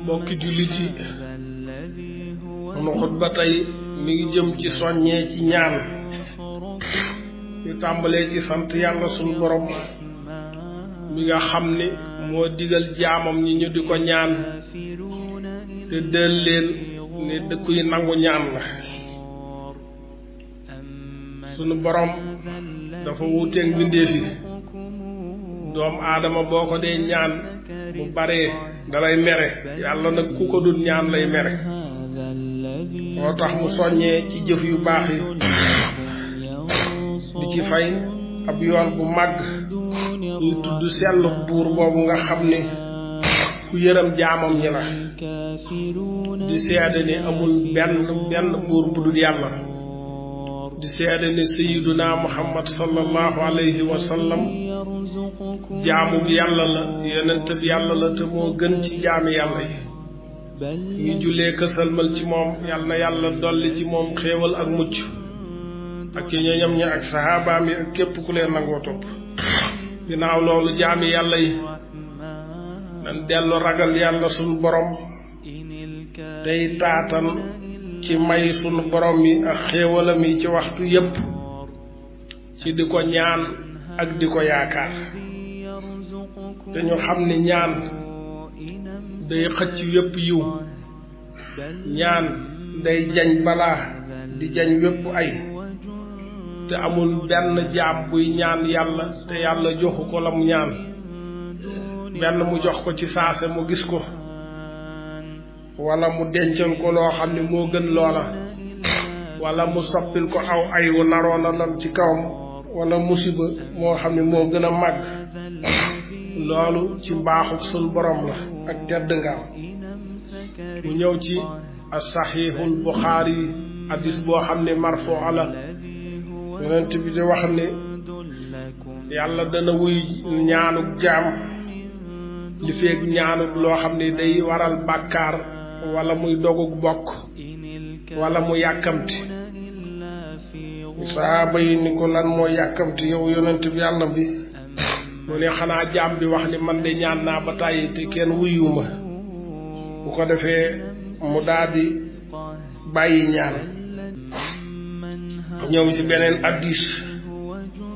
mbokki jullit yi sunu xutba tey mi ngi jëm ci soññee ci ñaan ñu tàmbalee ci sant yàlla sunu borom mi nga xam ni moo digal jaamam ñi ñu di ko ñaan te del leen ne dëkkuy nangu ñaan la sunu borom dafa wuuteeg mbindeef yi doom aadama boo ko dee ñaan bu baree dalay mere yàlla nag ku ko dul ñaan lay mere moo tax mu soññee ci jëf yu baax yi di ci fay ab yoon bu màgg ñu tudd sellu buur boobu nga xam ni ku yërëm jaamam ñi la di seede ni amul benn buur bu dul yàlla di seede ni sayyiduna muhammad sallallahu alayhi wa sallam jaamu bi yàlla la yonent bi yàlla la te moo gën ci jaami yàlla yi ñu jullee kësalmal ci moom yàlla na yàlla dolli ci moom xéewal ak mucc ak ci ñoñam ñi ak saxaabaam yi ak képp ku leen nangoo topp ginnaaw loolu jaami yàlla yi nan dellu ragal yàlla sunu borom tey taatan ci may sunu borom yi ak xéewalam yi ci waxtu yépp ci di ko ñaan ak di ko yaakaar te ñu xam ni ñaan day xëcc yépp yiw ñaan day jañ balaa di jañ wépp ay te amul benn jaam buy ñaan yàlla te yàlla joxu ko la mu ñaan benn mu jox ko ci saase mu gis ko wala mu dencal ko loo xam ne moo gën loola wala mu soppil ko aw ay wu naroon a lam ci kawam wala musiba moo xam ne moo gën a màgg loolu ci mbaaxu sunu borom la ak tedd ngaam mu ñëw ci as-Sahihul Bukhari hadis boo xam ne marfu la yonent bi di wax ne yàlla dana wuy ñaanuk jaam li feeg ñaanuk loo xam ne day waral bàkkaar wala muy dogug bokk wala mu yàkkamti sahaaba yi ni ko lan moo yàkkamti yow yonent bi yàlla bi mu ne xanaa jaam bi wax ni man de ñaan naa ba tàyyi te kenn wuyuma bu ko defee mu daldi bàyyi ñaan ñëw ci beneen addis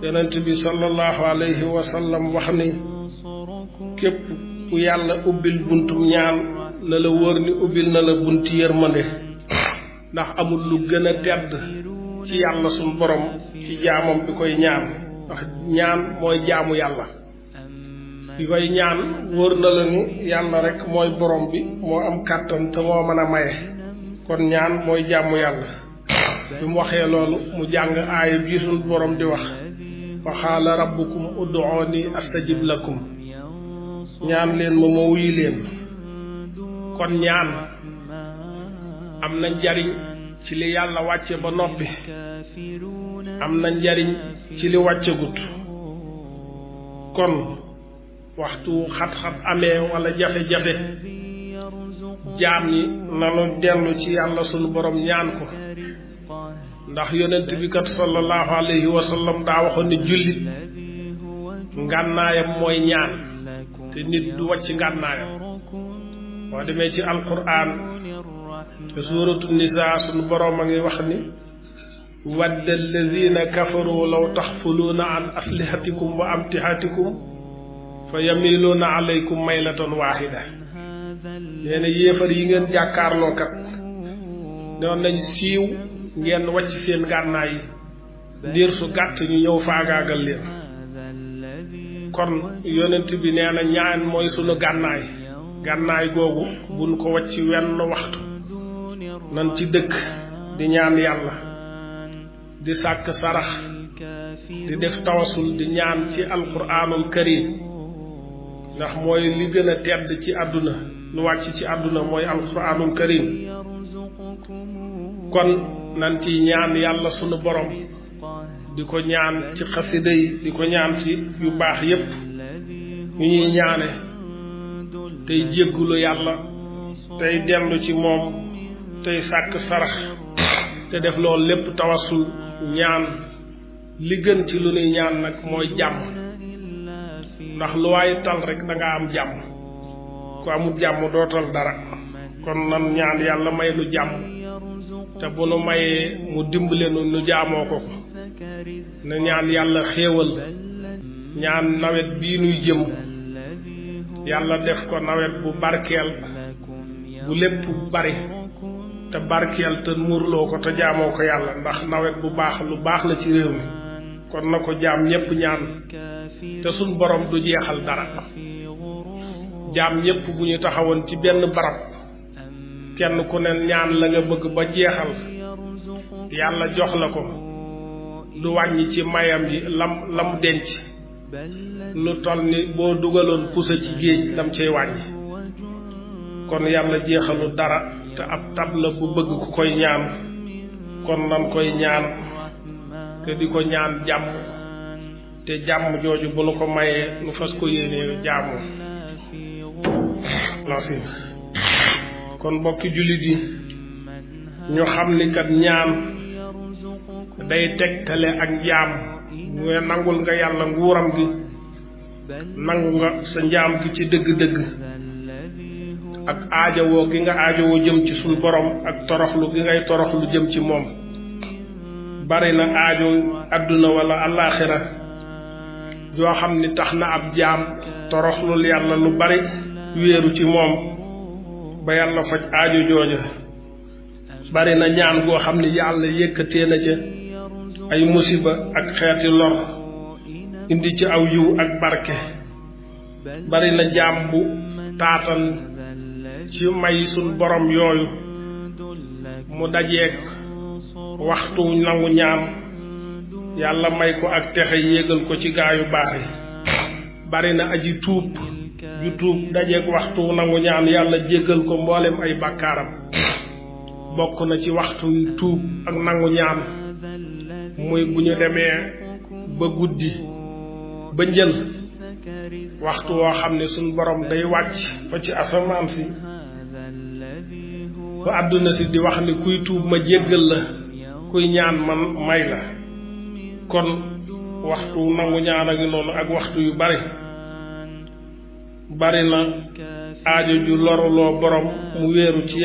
yonent bi sallallahu alayhi wa sallam wax ni képp ku yàlla ubbil buntum ñaan na la wóor ni ubbil na la bunti yërmande ndax amul lu gën a tedd ci yàlla suñu borom ci jaamam bi koy ñaan ndax ñaan mooy jaamu yàlla bi koy ñaan wóor na la ni yàlla rek mooy borom bi moo am kàttan te moo mën a maye kon ñaan mooy jaamu yàlla bi mu waxee loolu mu jàng aaya bi suñu borom di wax wa qaala rabbukum ud'uuni astajib lakum ñaan leen ma wuyu leen kon ñaan am na njariñ ci li yàlla wàcce ba noppi am na njariñ ci li wàccegut kon waxtu xat-xat amee wala jafe-jafe jaam ñi nanu dellu ci yàlla sunu borom ñaan ko ndax yonent bi kat sallallahu alayhi wa sallam daa waxoon ne jullit ngànnaayam mooy ñaan te nit du wàcc ngànnaayam boo demee ci alquran te suuratu nisaa sunu boroom a ngi wax ni wadda alladina kafaru law taxfuluuna an aslihatikum wa amtihatikum fa yamiluuna alaykum maylatan waaxida nee na yéefar yi ngeen jàkkaarloo kat doon nañ siiw ngeen wàcc seen gànnaay yi ndiir su gàtt ñu ñëw faagaagal leen kon yonent bi nee na ñaan mooy sunu gànnaay googu buñ ko wàcc wenn waxtu nan ci dëkk di ñaan yàlla di sàkk sarax di def tawasul di ñaan ci alquraanul karim ndax mooy li gën a tedd ci àdduna lu wàcc ci àdduna mooy alquraanul karim kon nan ci ñaan yàlla sunu borom di ko ñaan ci xasida yi di ko ñaan ci yu baax yépp yu ñuy ñaane tey jéggulu yàlla tey dellu ci moom tey sàkk sarax te def loolu lépp tawasul ñaan li gën ci lu nuy ñaan nag mooy jàmm ndax lu waay tal rek da nga am jàmm ku amul jàmm dootal dara kon nan ñaan yàlla may nu jàmm te bu nu mayee mu dimbale nu jaamoo ko na ñaan yàlla xéewal ñaan nawet bii nuy jëm yàlla def ko nawet bu barkeel bu lépp bari te barkeel te muurloo ko te jaamoo ko yàlla ndax nawet bu baax lu baax la ci réew mi kon na ko jaam ñépp ñaan te suñ borom du jeexal dara jaam ñépp bu ñu taxawoon ci benn barab kenn ku ne ñaan la nga bëgg ba jeexal yàlla jox la ko du wàññi ci mayam yi lam denc lu toll ni boo dugaloon pusa ci géej lam cay wàññi kon yàlla jeexalu dara te ab tab la bu bëgg ku koy ñaan kon nan koy ñaan te di ko ñaan jàmm te jàmm jooju bu nu ko mayee nu fas ko yéenee jaamoo merci kon mbokki jullit yi ñu xam ni kat ñaan day tegtale ak njaam ñu nangul nga yàlla nguuram gi nangu nga sa njaam gi ci dëgg-dëgg ak aajowoo gi nga aajowoo jëm ci suñu borom ak toroxlu gi ngay toroxlu jëm ci moom bari na aajo àdduna wala àllaaxira yoo xam ni tax na ab jaam toroxlul yàlla lu bari wéeru ci moom ba yàlla faj aajo jooja bari na ñaan goo xam ni yàlla yëkkatee na ca ay musiba ak xeeti lor indi ci aw yiw ak barke bari na jaam bu taatan ci may sun borom yooyu mu dajeek waxtu nangu ñaan yàlla may ko ak texe yéegal ko ci gaayu baax yi bari na aji tuub ju tuub dajeek waxtu nangu ñaan yàlla jéggal ko mboolem ay bàkkaaram bokk na ci waxtu tuub ak nangu ñaan muy bu ñu demee ba guddi ba njël waxtu woo xam ne suñ borom day wàcc fa ci asamaan si ba àdduna si di wax ni kuy tuub ma jéggal la kuy ñaan man may la kon waxtu nangu ñaan ak noonu ak waxtu yu bari na aajo ju loruloo borom mu wéeru ci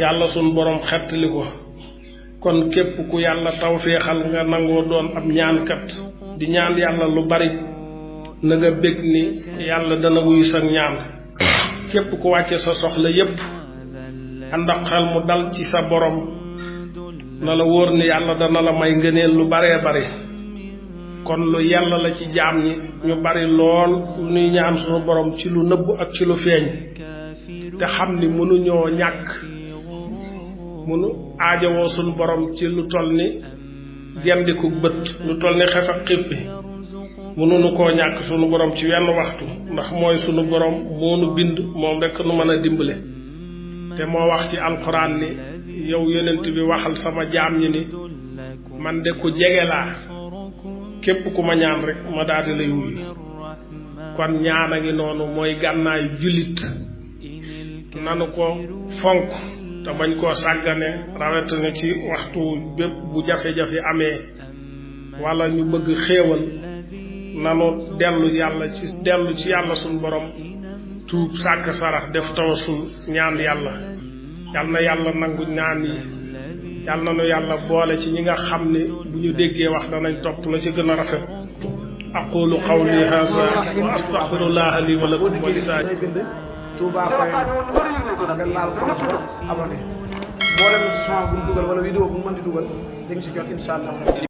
yàlla sun borom xettali ko kon képp ku yàlla tawféexal nga nangoo doon ab ñaankat di ñaan yàlla lu bari na nga bég ni yàlla dana wuyu sa ñaan képp ku wàcce sa soxla yépp ànd ak xel mu dal ci sa borom na la wóor ni yàlla dana la may ngëneel lu baree bari kon lu yàlla la ci jaam ñi ñu bari lool lu ñuy ñaan suñu borom ci lu nëbb ak ci lu feeñ te xam ni mënuñoo ñàkk mënu aajowoo suñu borom ci lu toll ni gendiku bët lu toll ni xef ak xippi mënuñu koo ñàkk suñu borom ci wenn waxtu ndax mooy suñu borom moo nu bind moom rekk nu mën a dimbale te moo wax ci alxuraan ni yow yonent bi waxal sama jaam ñi ni man de ku jege laa képp ku ma ñaan rek ma daldi lay wuyu kon ñaan a ngi noonu mooy gànnaayu jullit nanu ko fonk te bañ koo sàggane rawatina ci waxtu bépp bu jafe-jafe amee wala ñu bëgg xéewal nanu dellu ci yàlla suñu borom tuub sàkk sarax def tawasul ñaan yàlla yal na yàlla nangu ñaan yi yal na nu yàlla boole ci ñi nga xam ne bu ñu déggee wax danañ topp la ci gën a rafet aqulu qawli hadha wa astaghfirullaha li wa lakum wa lisaani Touba Point nga laal kolos ba abonné mboolem son bu ñu dugal wala vidéo bu ñu mën di dugal di nga si jot incha allah.